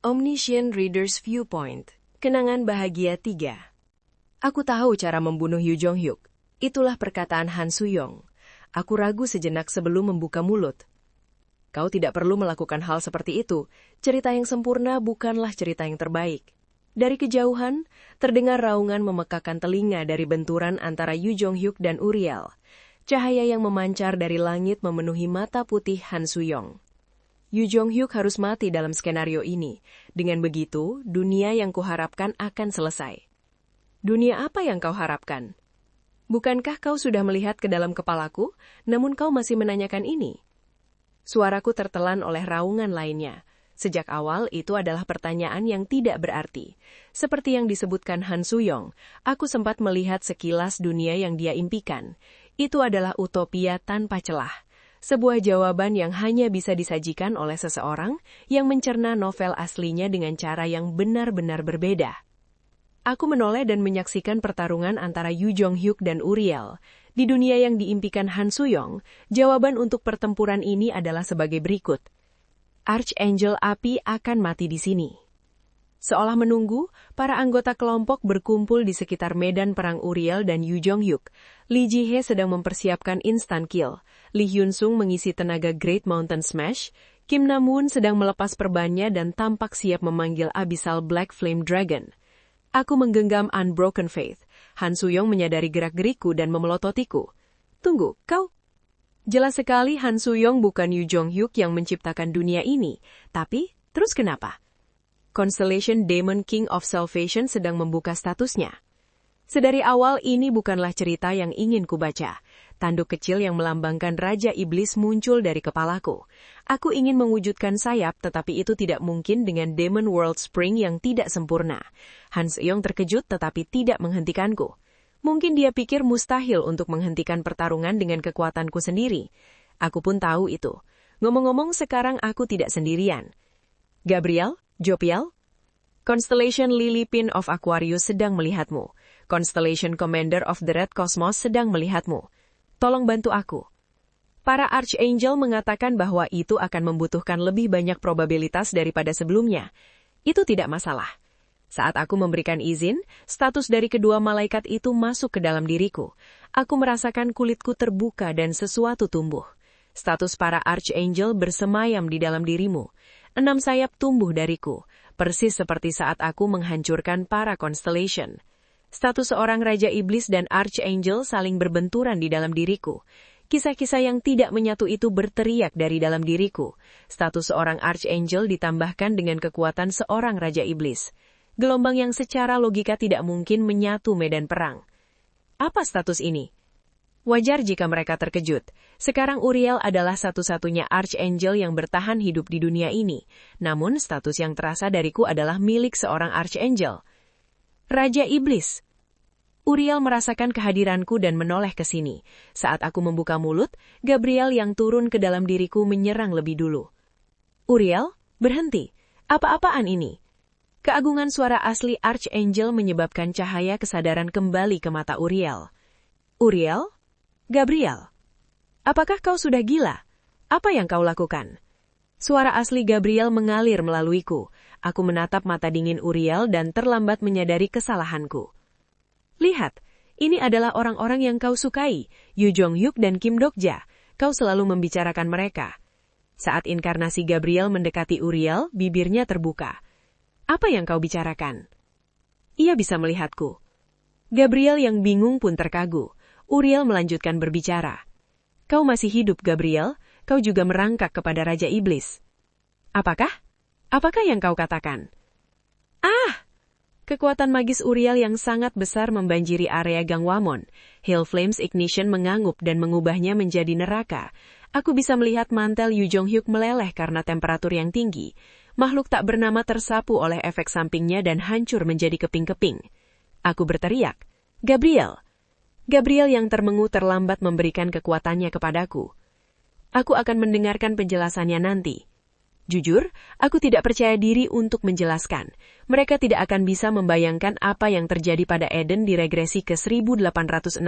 Omniscient Reader's Viewpoint. Kenangan bahagia 3. Aku tahu cara membunuh Yu Jong-hyuk. Itulah perkataan Han Soo-young. Aku ragu sejenak sebelum membuka mulut. Kau tidak perlu melakukan hal seperti itu. Cerita yang sempurna bukanlah cerita yang terbaik. Dari kejauhan, terdengar raungan memekakan telinga dari benturan antara Yu Jong-hyuk dan Uriel. Cahaya yang memancar dari langit memenuhi mata putih Han Soo-young. Yu Jong-hyuk harus mati dalam skenario ini. Dengan begitu, dunia yang kuharapkan akan selesai. Dunia apa yang kau harapkan? Bukankah kau sudah melihat ke dalam kepalaku, namun kau masih menanyakan ini? Suaraku tertelan oleh raungan lainnya. Sejak awal, itu adalah pertanyaan yang tidak berarti. Seperti yang disebutkan Han Soo-young, aku sempat melihat sekilas dunia yang dia impikan. Itu adalah utopia tanpa celah. Sebuah jawaban yang hanya bisa disajikan oleh seseorang yang mencerna novel aslinya dengan cara yang benar-benar berbeda. Aku menoleh dan menyaksikan pertarungan antara Yu Jong-hyuk dan Uriel. Di dunia yang diimpikan Han Soo-young, jawaban untuk pertempuran ini adalah sebagai berikut. Archangel api akan mati di sini. Seolah menunggu, para anggota kelompok berkumpul di sekitar medan perang Uriel dan Yu Jong-hyuk. Lee Ji-hye sedang mempersiapkan instant kill. Lee Hyun-sung mengisi tenaga Great Mountain Smash. Kim Na-moon sedang melepas perbannya dan tampak siap memanggil Abyssal Black Flame Dragon. Aku menggenggam Unbroken Faith. Han Soo-young menyadari gerak-gerikku dan memelototiku. Tunggu, kau? Jelas sekali Han Soo-young bukan Yu Jong-hyuk yang menciptakan dunia ini. Tapi, terus kenapa? Constellation Demon King of Salvation sedang membuka statusnya. Sedari awal ini bukanlah cerita yang ingin kubaca. Tanduk kecil yang melambangkan Raja Iblis muncul dari kepalaku. Aku ingin mewujudkan sayap, tetapi itu tidak mungkin dengan Demon World Spring yang tidak sempurna. Han Soo-young terkejut tetapi tidak menghentikanku. Mungkin dia pikir mustahil untuk menghentikan pertarungan dengan kekuatanku sendiri. Aku pun tahu itu. Ngomong-ngomong, sekarang aku tidak sendirian. Gabriel? Jopiel? Constellation Lilipin of Aquarius sedang melihatmu. Constellation Commander of the Red Cosmos sedang melihatmu. Tolong bantu aku. Para Archangel mengatakan bahwa itu akan membutuhkan lebih banyak probabilitas daripada sebelumnya. Itu tidak masalah. Saat aku memberikan izin, status dari kedua malaikat itu masuk ke dalam diriku. Aku merasakan kulitku terbuka dan sesuatu tumbuh. Status para Archangel bersemayam di dalam dirimu. 6 sayap tumbuh dariku, persis seperti saat aku menghancurkan para Constellation. Status seorang Raja Iblis dan Archangel saling berbenturan di dalam diriku. Kisah-kisah yang tidak menyatu itu berteriak dari dalam diriku. Status seorang Archangel ditambahkan dengan kekuatan seorang Raja Iblis. Gelombang yang secara logika tidak mungkin menyatu medan perang. Apa status ini? Wajar jika mereka terkejut. Sekarang Uriel adalah satu-satunya Archangel yang bertahan hidup di dunia ini. Namun status yang terasa dariku adalah milik seorang Archangel. Raja Iblis. Uriel merasakan kehadiranku dan menoleh ke sini. Saat aku membuka mulut, Gabriel yang turun ke dalam diriku menyerang lebih dulu. Uriel, berhenti. Apa-apaan ini? Keagungan suara asli Archangel menyebabkan cahaya kesadaran kembali ke mata Uriel. Uriel? Gabriel, apakah kau sudah gila? Apa yang kau lakukan? Suara asli Gabriel mengalir melaluiku. Aku menatap mata dingin Uriel dan terlambat menyadari kesalahanku. Lihat, ini adalah orang-orang yang kau sukai, Yu Jong-hyuk dan Kim Dok-ja. Kau selalu membicarakan mereka. Saat inkarnasi Gabriel mendekati Uriel, bibirnya terbuka. Apa yang kau bicarakan? Ia bisa melihatku. Gabriel yang bingung pun terkagu. Uriel melanjutkan berbicara. Kau masih hidup, Gabriel. Kau juga merangkak kepada Raja Iblis. Apakah? Apakah yang kau katakan? Ah! Kekuatan magis Uriel yang sangat besar membanjiri area Gangwamon. Hail Flames Ignition mengangup dan mengubahnya menjadi neraka. Aku bisa melihat mantel Yu Jong-hyuk meleleh karena temperatur yang tinggi. Makhluk tak bernama tersapu oleh efek sampingnya dan hancur menjadi keping-keping. Aku berteriak, Gabriel! Gabriel yang termengu terlambat memberikan kekuatannya kepadaku. Aku akan mendengarkan penjelasannya nanti. Jujur, aku tidak percaya diri untuk menjelaskan. Mereka tidak akan bisa membayangkan apa yang terjadi pada Eden di regresi ke 1863.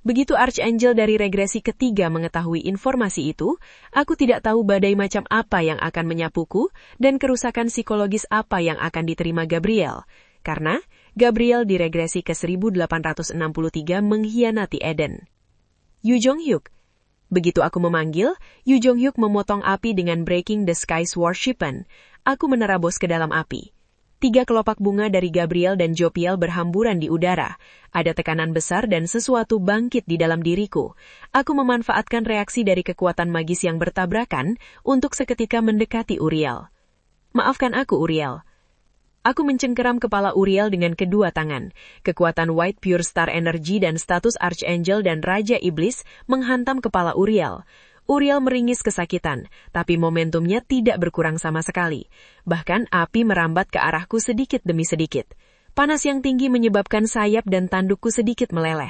Begitu Archangel dari regresi ketiga mengetahui informasi itu, aku tidak tahu badai macam apa yang akan menyapuku dan kerusakan psikologis apa yang akan diterima Gabriel. Karena Gabriel di regresi ke 1863 mengkhianati Eden. Yu Jong-hyuk. Begitu aku memanggil, Yu Jong-hyuk memotong api dengan Breaking the Skies Worshipin. Aku menerabos ke dalam api. 3 kelopak bunga dari Gabriel dan Jopiel berhamburan di udara. Ada tekanan besar dan sesuatu bangkit di dalam diriku. Aku memanfaatkan reaksi dari kekuatan magis yang bertabrakan untuk seketika mendekati Uriel. Maafkan aku, Uriel. Aku mencengkeram kepala Uriel dengan kedua tangan. Kekuatan White Pure Star Energy dan status Archangel dan Raja Iblis menghantam kepala Uriel. Uriel meringis kesakitan, tapi momentumnya tidak berkurang sama sekali. Bahkan api merambat ke arahku sedikit demi sedikit. Panas yang tinggi menyebabkan sayap dan tandukku sedikit meleleh.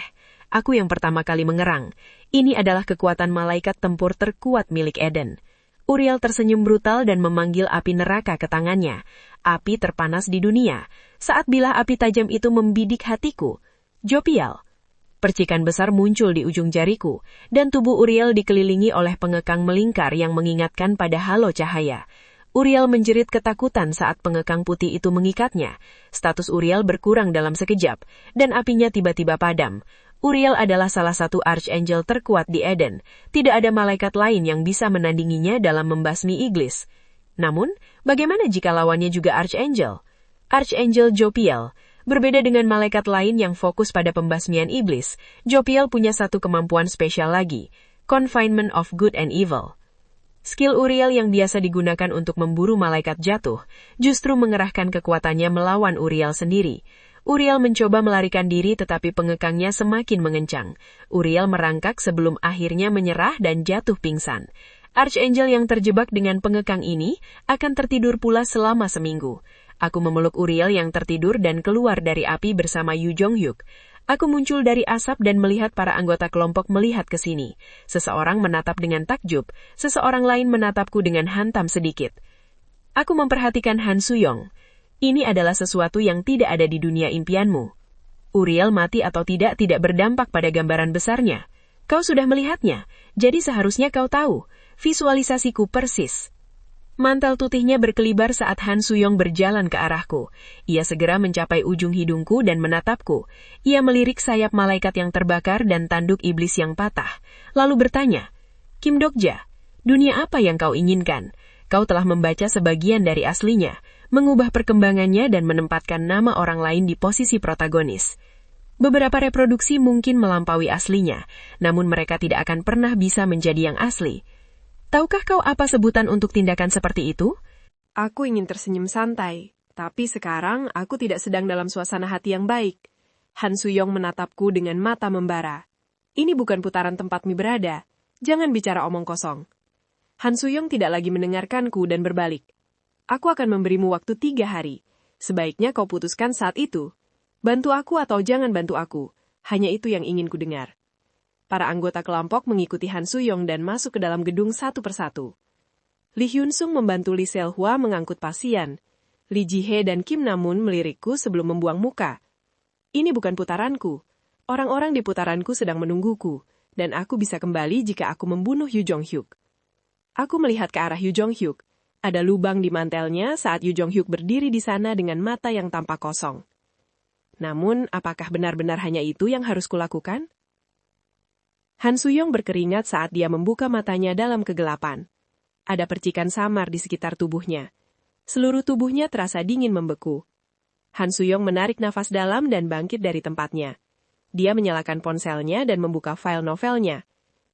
Aku yang pertama kali mengerang. Ini adalah kekuatan malaikat tempur terkuat milik Eden. Uriel tersenyum brutal dan memanggil api neraka ke tangannya. Api terpanas di dunia. Saat bila api tajam itu membidik hatiku. Jopiel. Percikan besar muncul di ujung jariku, dan tubuh Uriel dikelilingi oleh pengekang melingkar yang mengingatkan pada halo cahaya. Uriel menjerit ketakutan saat pengekang putih itu mengikatnya. Status Uriel berkurang dalam sekejap, dan apinya tiba-tiba padam. Uriel adalah salah satu Archangel terkuat di Eden. Tidak ada malaikat lain yang bisa menandinginya dalam membasmi iblis. Namun, bagaimana jika lawannya juga Archangel? Archangel Jopiel. Berbeda dengan malaikat lain yang fokus pada pembasmian iblis, Jopiel punya satu kemampuan spesial lagi, Confinement of Good and Evil. Skill Uriel yang biasa digunakan untuk memburu malaikat jatuh, justru mengerahkan kekuatannya melawan Uriel sendiri. Uriel mencoba melarikan diri tetapi pengekangnya semakin mengencang. Uriel merangkak sebelum akhirnya menyerah dan jatuh pingsan. Archangel yang terjebak dengan pengekang ini akan tertidur pula selama seminggu. Aku memeluk Uriel yang tertidur dan keluar dari api bersama Yu Jong-hyuk. Aku muncul dari asap dan melihat para anggota kelompok melihat ke sini. Seseorang menatap dengan takjub, seseorang lain menatapku dengan hantam sedikit. Aku memperhatikan Han Suyong. Ini adalah sesuatu yang tidak ada di dunia impianmu. Uriel mati atau tidak berdampak pada gambaran besarnya. Kau sudah melihatnya, jadi seharusnya kau tahu. Visualisasiku persis. Mantel tutihnya berkelibar saat Han Suyong berjalan ke arahku. Ia segera mencapai ujung hidungku dan menatapku. Ia melirik sayap malaikat yang terbakar dan tanduk iblis yang patah. Lalu bertanya, Kim Dokja, dunia apa yang kau inginkan? Kau telah membaca sebagian dari aslinya, mengubah perkembangannya dan menempatkan nama orang lain di posisi protagonis. Beberapa reproduksi mungkin melampaui aslinya, namun mereka tidak akan pernah bisa menjadi yang asli. Tahukah kau apa sebutan untuk tindakan seperti itu? Aku ingin tersenyum santai, tapi sekarang aku tidak sedang dalam suasana hati yang baik. Han Suyong menatapku dengan mata membara. Ini bukan putaran tempat mi berada. Jangan bicara omong kosong. Han Suyong tidak lagi mendengarkanku dan berbalik. Aku akan memberimu waktu 3 hari. Sebaiknya kau putuskan saat itu. Bantu aku atau jangan bantu aku. Hanya itu yang ingin ku dengar. Para anggota kelompok mengikuti Han Suyong dan masuk ke dalam gedung satu persatu. Lee Hyun Sung membantu Lee Sel Hua mengangkut pasien. Lee Ji Hye dan Kim Namun melirikku sebelum membuang muka. Ini bukan putaranku. Orang-orang di putaranku sedang menungguku, dan aku bisa kembali jika aku membunuh Yu Jong-hyuk. Aku melihat ke arah Yu Jong-hyuk. Ada lubang di mantelnya saat Yu Jong-hyuk berdiri di sana dengan mata yang tampak kosong. Namun, apakah benar-benar hanya itu yang harus kulakukan? Han Suyong berkeringat saat dia membuka matanya dalam kegelapan. Ada percikan samar di sekitar tubuhnya. Seluruh tubuhnya terasa dingin membeku. Han Suyong menarik nafas dalam dan bangkit dari tempatnya. Dia menyalakan ponselnya dan membuka file novelnya.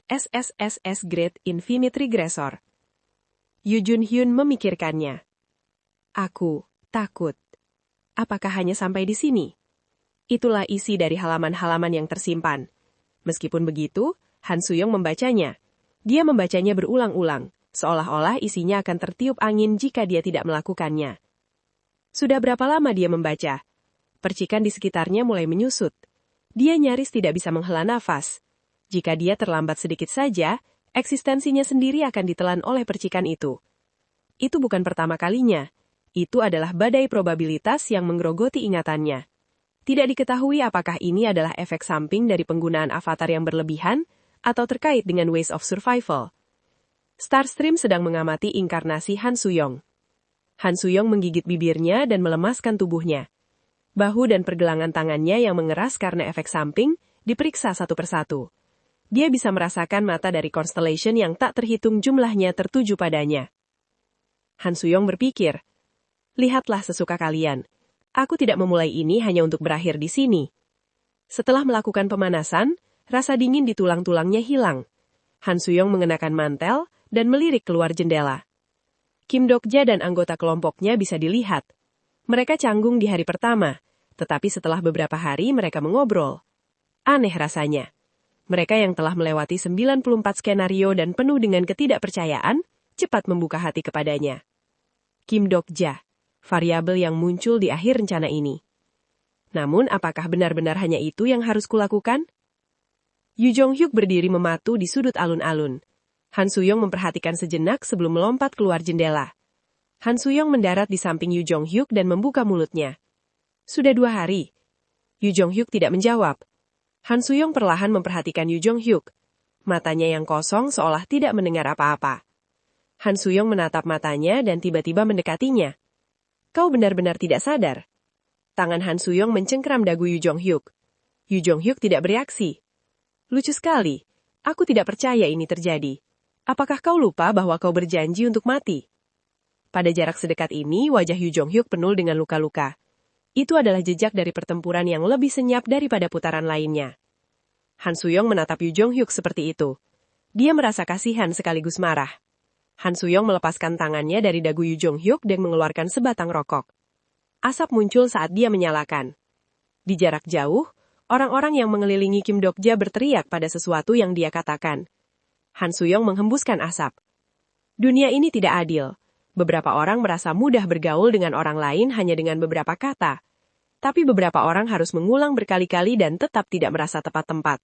SSSS Great Infinite Regressor. Yu Jun-hyun memikirkannya. Aku takut. Apakah hanya sampai di sini? Itulah isi dari halaman-halaman yang tersimpan. Meskipun begitu, Han Suyong membacanya. Dia membacanya berulang-ulang, seolah-olah isinya akan tertiup angin jika dia tidak melakukannya. Sudah berapa lama dia membaca? Percikan di sekitarnya mulai menyusut. Dia nyaris tidak bisa menghela nafas. Jika dia terlambat sedikit saja, eksistensinya sendiri akan ditelan oleh percikan itu. Itu bukan pertama kalinya. Itu adalah badai probabilitas yang menggerogoti ingatannya. Tidak diketahui apakah ini adalah efek samping dari penggunaan avatar yang berlebihan atau terkait dengan ways of survival. Starstream sedang mengamati inkarnasi Han Suyong. Han Suyong menggigit bibirnya dan melemaskan tubuhnya. Bahu dan pergelangan tangannya yang mengeras karena efek samping diperiksa satu persatu. Dia bisa merasakan mata dari constellation yang tak terhitung jumlahnya tertuju padanya. Han Suyong berpikir, lihatlah sesuka kalian. Aku tidak memulai ini hanya untuk berakhir di sini. Setelah melakukan pemanasan, rasa dingin di tulang-tulangnya hilang. Han Suyong mengenakan mantel dan melirik keluar jendela. Kim Dokja dan anggota kelompoknya bisa dilihat. Mereka canggung di hari pertama, tetapi setelah beberapa hari mereka mengobrol. Aneh rasanya. Mereka yang telah melewati 94 skenario dan penuh dengan ketidakpercayaan, cepat membuka hati kepadanya. Kim Dokja, variabel yang muncul di akhir rencana ini. Namun, apakah benar-benar hanya itu yang harus kulakukan? Yu Jong-hyuk berdiri mematu di sudut alun-alun. Han Suyong memperhatikan sejenak sebelum melompat keluar jendela. Han Suyong mendarat di samping Yu Jong-hyuk dan membuka mulutnya. Sudah 2 hari. Yu Jong-hyuk tidak menjawab. Han Suyong perlahan memperhatikan Yu Jong-hyuk. Matanya yang kosong seolah tidak mendengar apa-apa. Han Suyong menatap matanya dan tiba-tiba mendekatinya. Kau benar-benar tidak sadar. Tangan Han Suyong mencengkram dagu Yu Jong-hyuk. Yu Jong-hyuk tidak bereaksi. Lucu sekali. Aku tidak percaya ini terjadi. Apakah kau lupa bahwa kau berjanji untuk mati? Pada jarak sedekat ini, wajah Yu Jong-hyuk penuh dengan luka-luka. Itu adalah jejak dari pertempuran yang lebih senyap daripada putaran lainnya. Han Suyong menatap Yu Jong-hyuk seperti itu. Dia merasa kasihan sekaligus marah. Han Suyong melepaskan tangannya dari dagu Yu Jong-hyuk dan mengeluarkan sebatang rokok. Asap muncul saat dia menyalakan. Di jarak jauh, orang-orang yang mengelilingi Kim Dokja berteriak pada sesuatu yang dia katakan. Han Suyong menghembuskan asap. Dunia ini tidak adil. Beberapa orang merasa mudah bergaul dengan orang lain hanya dengan beberapa kata. Tapi beberapa orang harus mengulang berkali-kali dan tetap tidak merasa tepat tempat.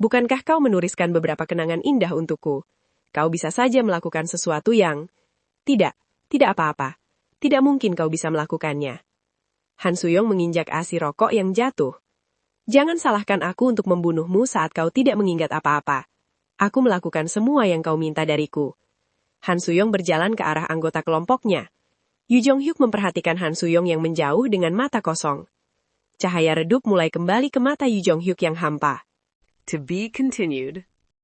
Bukankah kau menuliskan beberapa kenangan indah untukku? Kau bisa saja melakukan sesuatu yang... Tidak apa-apa. Tidak mungkin kau bisa melakukannya. Han Suyong menginjak asi rokok yang jatuh. Jangan salahkan aku untuk membunuhmu saat kau tidak mengingat apa-apa. Aku melakukan semua yang kau minta dariku. Han Suyong berjalan ke arah anggota kelompoknya. Yu Jong-hyuk memperhatikan Han Suyong yang menjauh dengan mata kosong. Cahaya redup mulai kembali ke mata Yu Jong-hyuk yang hampa. To be continued.